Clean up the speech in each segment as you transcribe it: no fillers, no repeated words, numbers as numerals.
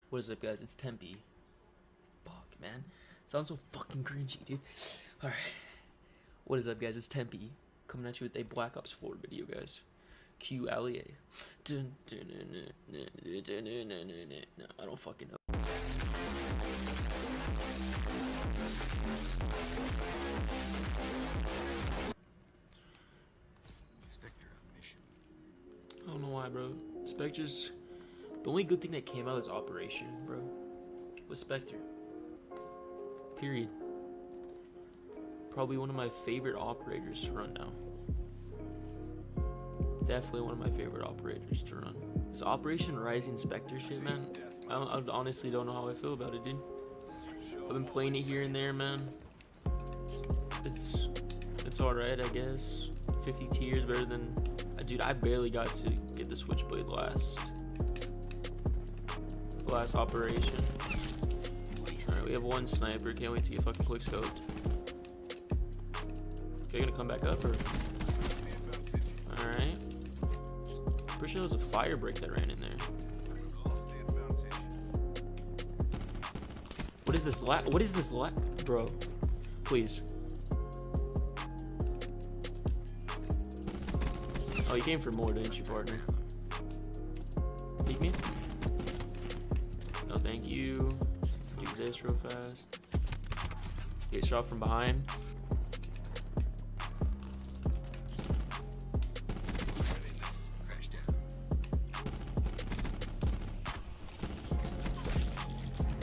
What is up, guys? It's tHe. Fuck, man. Sounds so fucking cringy, dude. Alright. What is up, guys? It's tHe. Coming at you with a Black Ops 4 video, guys. SwItChBlAdE. No, I don't fucking know. I don't know why, bro. Spectre's... The only good thing that came out is Operation, bro. Was Spectre. Period. Probably one of my favorite operators to run now. Definitely one of my favorite operators to run. This Operation Rising Spectre shit, man. I honestly don't know how I feel about it, dude. I've been playing it here and there, man. It's alright, I guess. 50 tiers better than... Dude, I barely got to get the SwItChBlAdE last operation. Alright, we have one sniper. Can't wait to get fucking quick scoped. Okay, gonna come back up or? Alright. Pretty sure there was a fire break that ran in there. What is this What is this bro? Please. Oh, you came for more, didn't you, partner? Peek me? No, thank you. Do this real fast. Get shot from behind.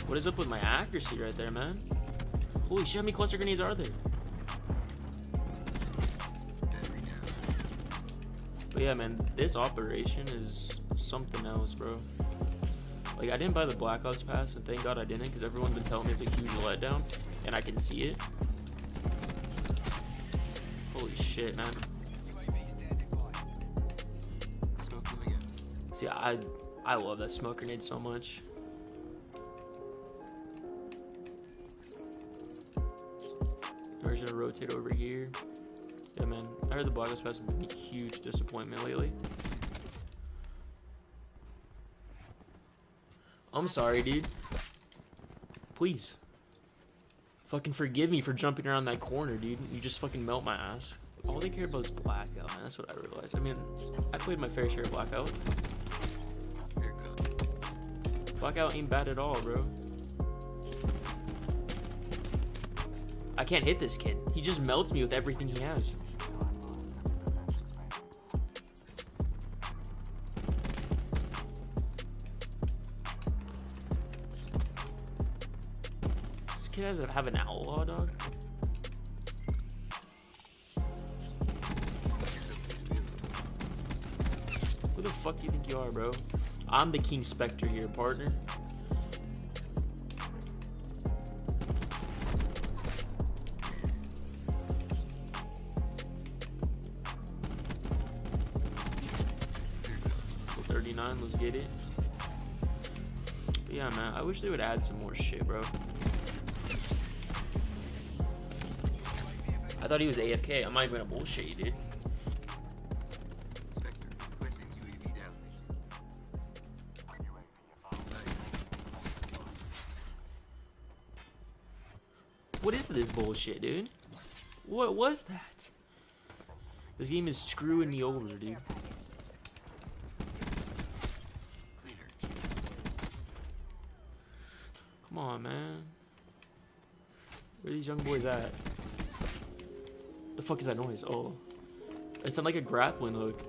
What is up with my accuracy right there, man? Holy shit, how many cluster grenades are there? But yeah, man, this operation is something else, bro. Like, I didn't buy the Black Ops pass, and thank God I didn't, because everyone's been telling me it's a huge letdown, and I can see it. Holy shit, man. See, I love that smoke grenade so much. We're just gonna rotate over here. Yeah, man. I heard the Black Ops pass has been a huge disappointment lately. I'm sorry, dude. Please. Fucking forgive me for jumping around that corner, dude. You just fucking melt my ass. All they care about is Blackout, man. That's what I realized. I mean, I played my fair share of Blackout. Blackout ain't bad at all, bro. I can't hit this kid. He just melts me with everything he has. This kid has have an outlaw, dog. Who the fuck do you think you are, bro? I'm the King Spectre here, partner. Let's get it. But yeah, man, I wish they would add some more shit, bro. I thought he was AFK. I'm not even gonna bullshit you, dude. What is this bullshit, dude? What was that? This game is screwing me over, dude. Come on, man. Where are these young boys at? The fuck is that noise? Oh. It sounded like a grappling hook.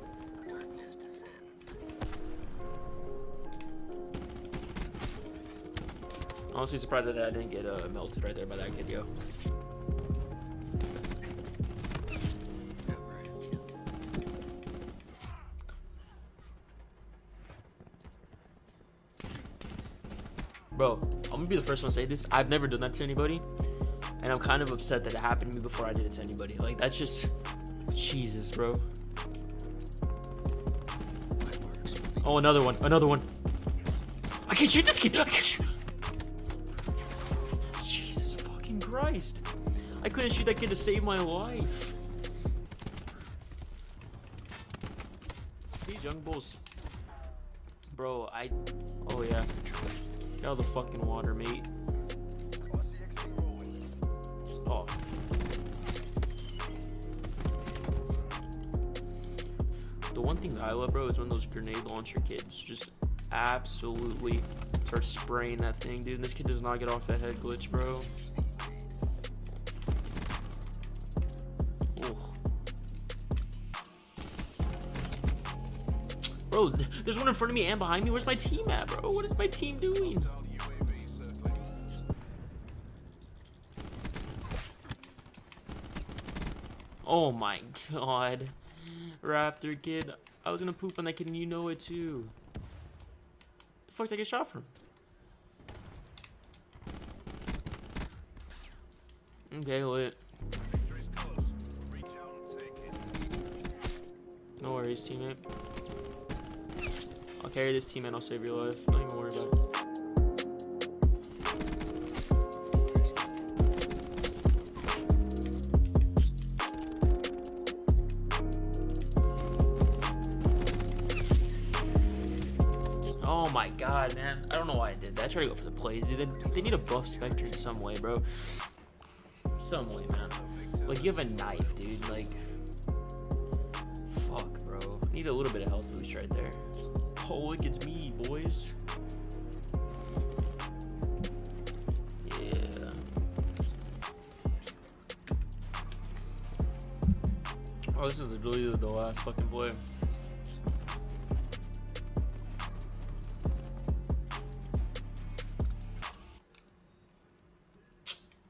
Honestly surprised that I didn't get melted right there by that kid, yo. Bro, I'm gonna be the first one to say this. I've never done that to anybody, and I'm kind of upset that it happened to me before I did it to anybody. Like, that's just... Jesus, bro. Oh, another one. Another one. I can't shoot this kid. I can't shoot. Jesus fucking Christ. I couldn't shoot that kid to save my life. These young bulls... Bro, oh yeah. Get out of the fucking water, mate. Oh. The one thing that I love, bro, is when those grenade launcher kids just absolutely start spraying that thing, dude. And this kid does not get off that head glitch, bro. Bro, there's one in front of me and behind me. Where's my team at, bro? What is my team doing? Oh my god. Raptor kid. I was gonna poop on that kid and you know it too. The fuck did I get shot from? Okay, lit. No worries, teammate. I'll carry this team and I'll save your life. Don't even worry about it. Oh my god, man. I don't know why I did that. I tried to go for the plays, dude. They need a buff Spectre in some way, bro. Some way, man. Like, you have a knife, dude. Like, fuck, bro. Need a little bit of health boost right there. Oh, look, it's me, boys. Yeah. Oh, this is literally the last fucking play.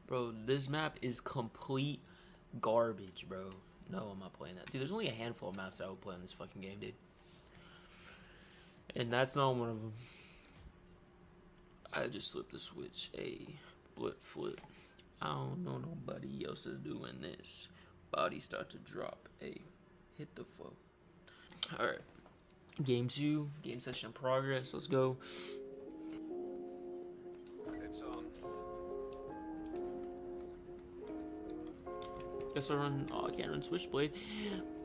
Bro, this map is complete garbage, bro. No, I'm not playing that. Dude, there's only a handful of maps I would play on this fucking game, dude. And that's not one of them. I just flipped the switch. A flip. I don't know nobody else is doing this. Body start to drop. A hit the flow. Alright. Game 2. Game session in progress. Let's go. It's on. Guess I run. Oh, I can't run SwItchBlAdE.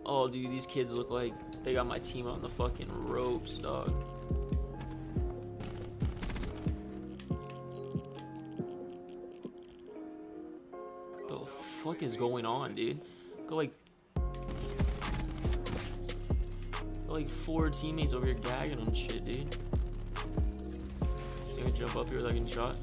Oh, dude, these kids look like they got my team on the fucking ropes, dog. The fuck is going on, dude? Got like 4 teammates over here gagging on shit, dude. Gonna jump up here without getting shot.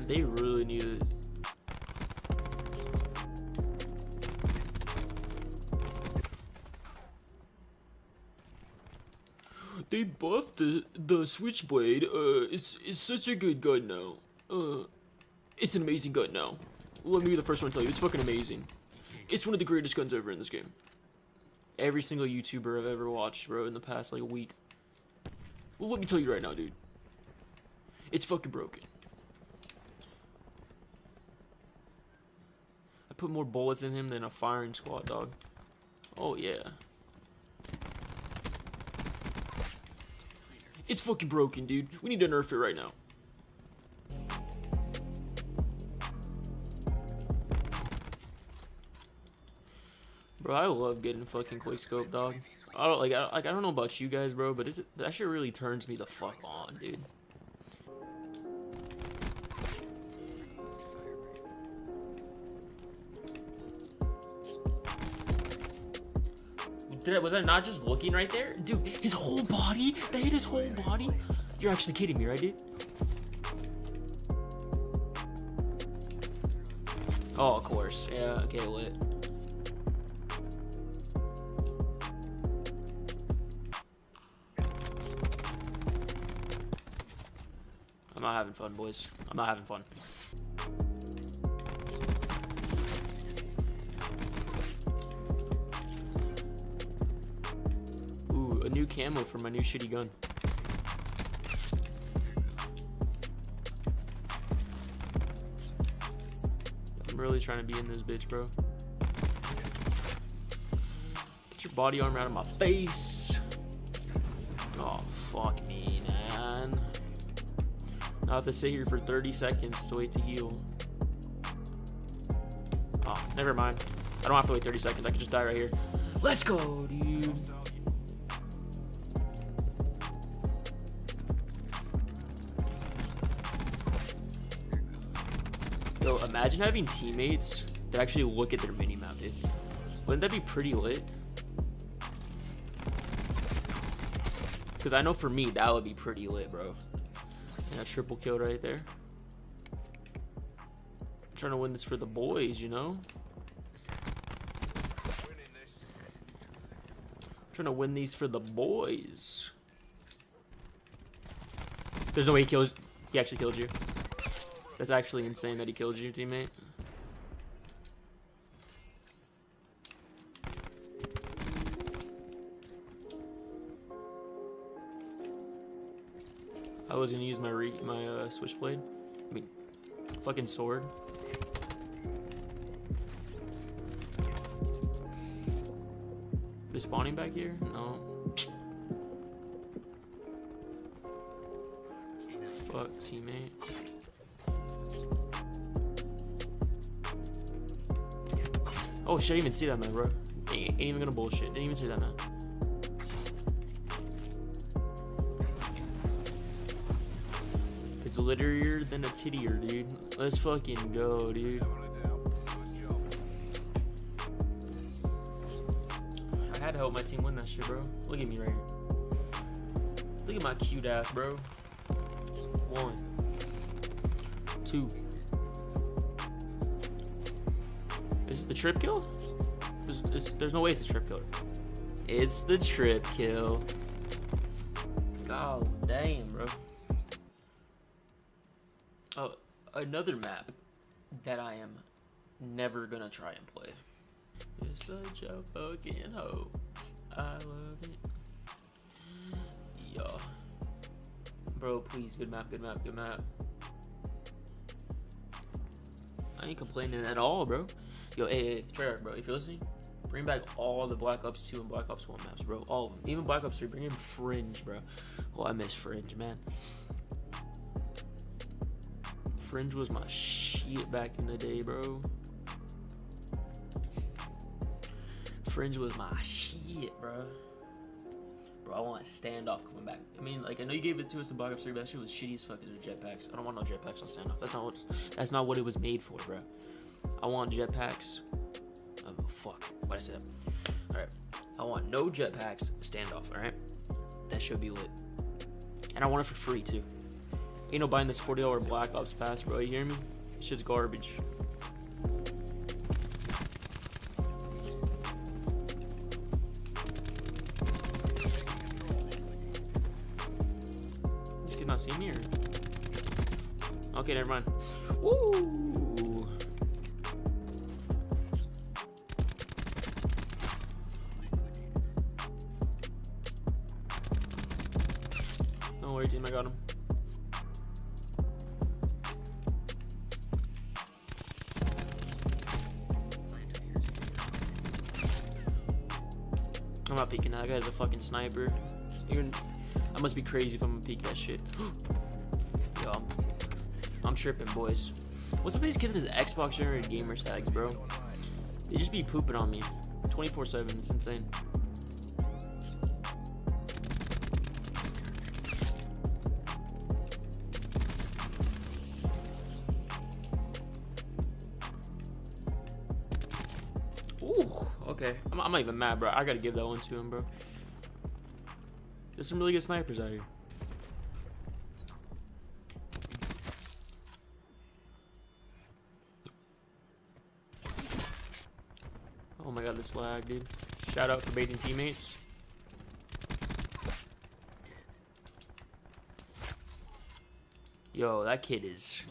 They really need it. They buffed the SwItchBlAdE. It's such a good gun now. It's an amazing gun now. Let me be the first one to tell you, it's fucking amazing. It's one of the greatest guns ever in this game. Every single YouTuber I've ever watched, bro, in the past like a week. Well, let me tell you right now, dude. It's fucking broken. I put more bullets in him than a firing squad, dog. Oh, yeah. It's fucking broken, dude. We need to nerf it right now. Bro, I love getting fucking quick scope, dog. I don't know about you guys, bro, but that shit really turns me the fuck on, dude. Was I not just looking right there? Dude, his whole body? That hit his whole body? You're actually kidding me, right, dude? Oh, of course. Yeah, okay, lit. I'm not having fun, boys. I'm not having fun. A new camo for my new shitty gun. I'm really trying to be in this bitch, bro. Get your body armor out of my face. Oh, fuck me, man. I'll have to sit here for 30 seconds to wait to heal. Oh, never mind. I don't have to wait 30 seconds. I can just die right here. Let's go, dude. Yo, imagine having teammates that actually look at their minimap, dude. Wouldn't that be pretty lit? Because I know for me, that would be pretty lit, bro. And a triple kill right there. I'm trying to win this for the boys, you know? I'm trying to win these for the boys. There's no way he kills. He actually killed you. That's actually insane that he killed you, teammate. I was gonna use my SwItchBlAdE. I mean, fucking sword. They spawning back here? No. Fuck, teammate. Oh shit, I didn't even see that, man, bro. Ain't even gonna bullshit. Didn't even see that, man. It's litterier than a tittier, dude. Let's fucking go, dude. I had to help my team win that shit, bro. Look at me right here. Look at my cute ass, bro. 1, 2. Is it the trip kill? There's no way it's a trip kill. It's the trip kill. God damn, bro. Oh, another map that I am never gonna try and play. It's such a fucking hoe. I love it. Yo. Bro, please, good map, good map, good map. I ain't complaining at all, bro. Yo, hey, Treyarch, bro, if you're listening, bring back all the Black Ops 2 and Black Ops 1 maps, bro. All of them. Even Black Ops 3, bring in Fringe, bro. Oh, I miss Fringe, man. Fringe was my shit back in the day, bro. Fringe was my shit, bro. Bro, I want standoff coming back. I mean, like, I know you gave it to us in Black Ops 3, but that shit was shitty as fuck as jetpacks. I don't want no jetpacks on standoff. That's not what it was made for, bro. I want jetpacks. Oh, fuck. Why'd I say that? Alright. I want no jetpacks, standoff, alright? That should be lit. And I want it for free, too. Ain't no buying this $40 Black Ops pass, bro. You hear me? This shit's garbage. This kid not see me or? Okay, never mind. Woo! Don't worry, team. I got him. I'm not peeking that. That guy's a fucking sniper. I must be crazy if I'm gonna peek that shit. Yo, I'm tripping, boys. What's up with these kids with these Xbox generated gamer tags, bro? They just be pooping on me 24/7. It's insane. Ooh, okay. I'm not even mad, bro. I gotta give that one to him, bro. There's some really good snipers out here. Oh my god, this lag, dude. Shout out for baiting teammates. Yo, that kid is...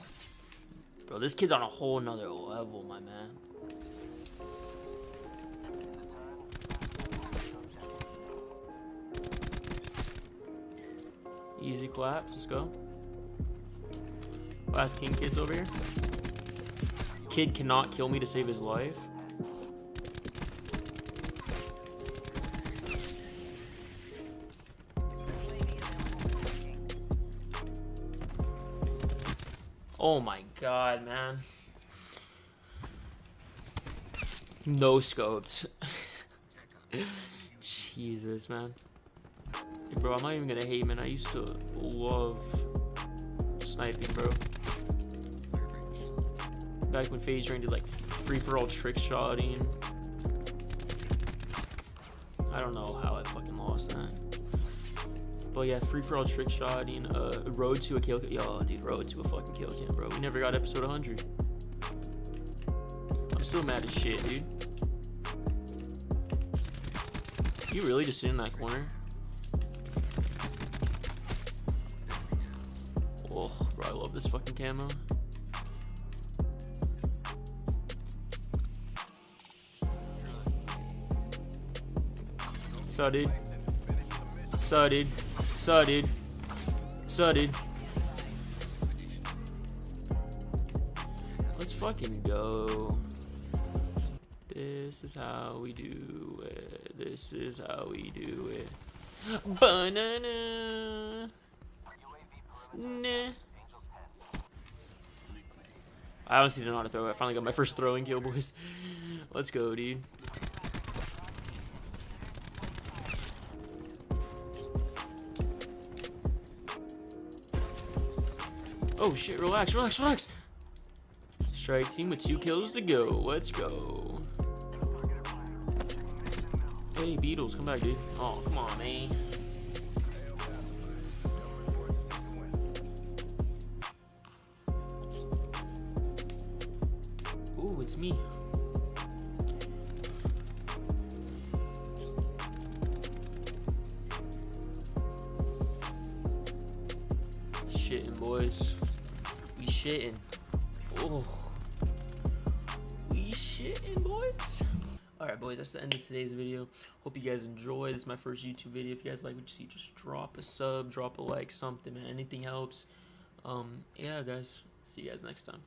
Bro, this kid's on a whole nother level, my man. Easy claps, let's go. Last king kid's over here. Kid cannot kill me to save his life. Oh my god, man. No scoped. Jesus, man. Hey, bro, I'm not even gonna hate, man. I used to love sniping, bro. Back when FaZe Drain did like free-for-all trick shotting. I don't know how I fucking lost that. But yeah, free-for-all trick shotting. Road to a kill cam. Yo, dude, road to a fucking kill cam, bro. We never got episode 100. I'm still mad as shit, dude. You really just sit in that corner? Oh, bro, I love this fucking camo. So, dude. So, dude. So, dude. So, dude. Let's fucking go. This is how we do it. This is how we do it. Banana. Nah. I honestly don't know how to throw it. I finally got my first throwing kill, boys. Let's go, dude. Oh shit, relax, relax, relax. Strike team with 2 kills to go. Let's go. Hey, Beatles, come back, dude. Oh, come on, man. Ooh, it's me. Shitting, boys. We shitting. Oh. We shitting, boys. Alright, boys, that's the end of today's video. Hope you guys enjoyed. This is my first YouTube video. If you guys like what you see, just drop a sub, drop a like, something, man. Anything helps. Yeah, guys. See you guys next time.